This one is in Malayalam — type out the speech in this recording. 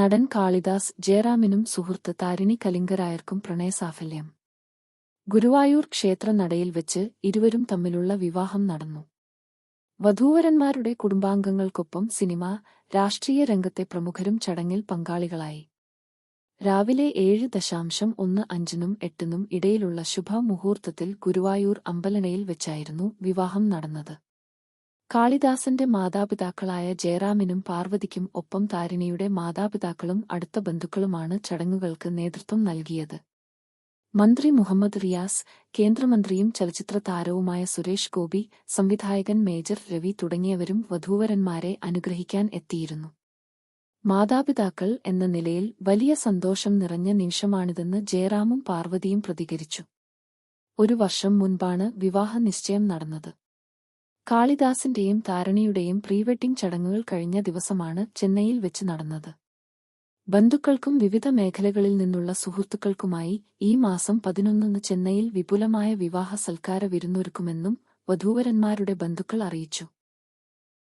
നടൻ കാളിദാസ് ജയറാമിനും സുഹൃത്ത് താരിണി കലിംഗരായർക്കും പ്രണയസാഫല്യം. ഗുരുവായൂർ ക്ഷേത്ര നടയിൽ വെച്ച് ഇരുവരും തമ്മിലുള്ള വിവാഹം നടന്നു. വധൂവരന്മാരുടെ കുടുംബാംഗങ്ങൾക്കൊപ്പം സിനിമ, രാഷ്ട്രീയ രംഗത്തെ പ്രമുഖരും ചടങ്ങിൽ പങ്കാളികളായി. രാവിലെ 7:15-നും 8:00 ഇടയിലുള്ള ശുഭമുഹൂർത്തത്തിൽ ഗുരുവായൂർ അമ്പലനടയിൽ വെച്ചായിരുന്നു വിവാഹം നടന്നത്. കാളിദാസന്റെ മാതാപിതാക്കളായ ജയറാമിനും പാർവതിക്കും ഒപ്പം താരിണിയുടെ മാതാപിതാക്കളും അടുത്ത ബന്ധുക്കളുമാണ് ചടങ്ങുകൾക്ക് നേതൃത്വം നൽകിയത്. മന്ത്രി മുഹമ്മദ് റിയാസ്, കേന്ദ്രമന്ത്രിയും ചലച്ചിത്ര താരവുമായ സുരേഷ് ഗോപി, സംവിധായകൻ മേജർ രവി തുടങ്ങിയവരും വധൂവരന്മാരെ അനുഗ്രഹിക്കാൻ എത്തിയിരുന്നു. മാതാപിതാക്കൾ എന്ന നിലയിൽ വലിയ സന്തോഷം നിറഞ്ഞ നിമിഷമാണിതെന്ന് ജയറാമും പാർവതിയും പ്രതികരിച്ചു. 1 വർഷം മുൻപാണ് വിവാഹ നിശ്ചയം നടന്നത്. കാളിദാസിന്റെയും താരിണിയുടെയും പ്രീവെഡിംഗ് ചടങ്ങുകൾ കഴിഞ്ഞ ദിവസമാണ് ചെന്നൈയിൽ വെച്ച് നടന്നത്. ബന്ധുക്കൾക്കും വിവിധ മേഖലകളിൽ നിന്നുള്ള സുഹൃത്തുക്കൾക്കുമായി ഈ മാസം 11-ന് ചെന്നൈയിൽ വിപുലമായ വിവാഹ സൽക്കാര വിരുന്നൊരുക്കുമെന്നും വധൂവരന്മാരുടെ ബന്ധുക്കൾ അറിയിച്ചു.